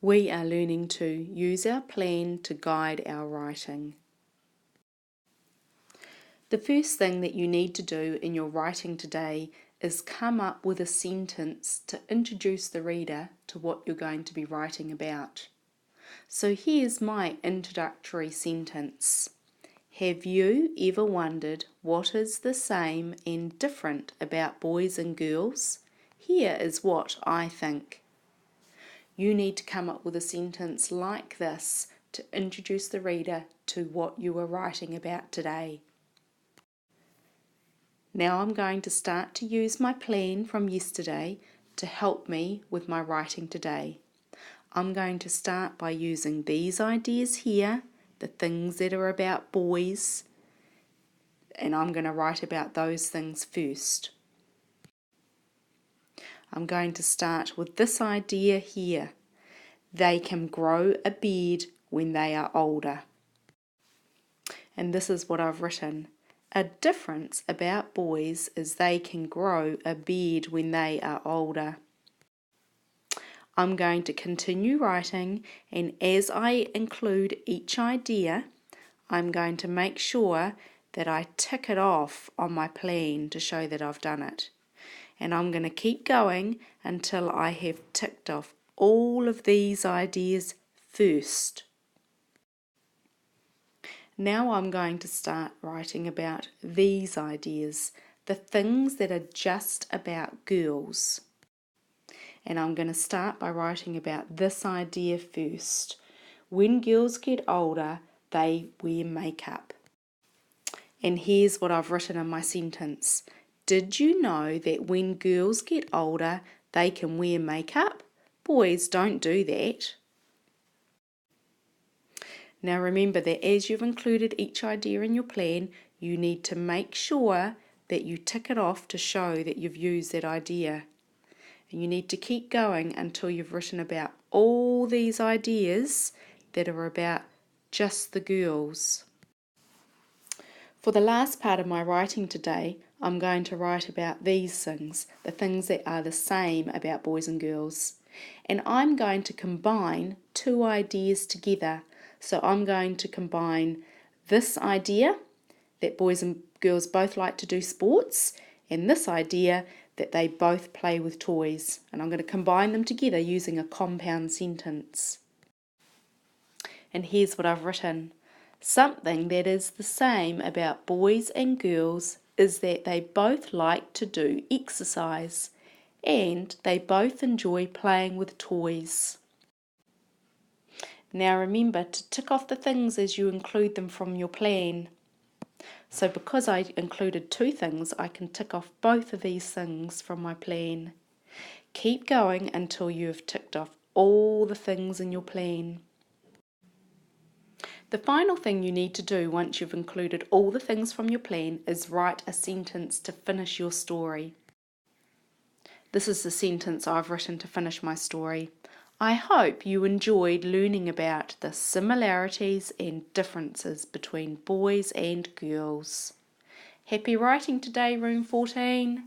We are learning to use our plan to guide our writing. The first thing that you need to do in your writing today is come up with a sentence to introduce the reader to what you're going to be writing about. So here's my introductory sentence. Have you ever wondered what is the same and different about boys and girls? Here is what I think. You need to come up with a sentence like this to introduce the reader to what you are writing about today. Now I'm going to start to use my plan from yesterday to help me with my writing today. I'm going to start by using these ideas here, the things that are about boys, and I'm going to write about those things first. I'm going to start with this idea here. They can grow a beard when they are older. And this is what I've written. A difference about boys is they can grow a beard when they are older. I'm going to continue writing, and as I include each idea, I'm going to make sure that I tick it off on my plan to show that I've done it. And I'm going to keep going until I have ticked off all of these ideas first. Now I'm going to start writing about these ideas, the things that are just about girls. And I'm going to start by writing about this idea first. When girls get older, they wear makeup. And here's what I've written in my sentence. Did you know that when girls get older, they can wear makeup? Boys don't do that. Now remember that as you've included each idea in your plan, you need to make sure that you tick it off to show that you've used that idea. And you need to keep going until you've written about all these ideas that are about just the girls. For the last part of my writing today, I'm going to write about these things, the things that are the same about boys and girls. And I'm going to combine two ideas together. So I'm going to combine this idea that boys and girls both like to do sports, and this idea that they both play with toys. And I'm going to combine them together using a compound sentence. And here's what I've written. Something that is the same about boys and girls is that they both like to do exercise and they both enjoy playing with toys. Now remember to tick off the things as you include them from your plan. So because I included two things, I can tick off both of these things from my plan. Keep going until you have ticked off all the things in your plan. The final thing you need to do once you've included all the things from your plan is write a sentence to finish your story. This is the sentence I've written to finish my story. I hope you enjoyed learning about the similarities and differences between boys and girls. Happy writing today, Room 14.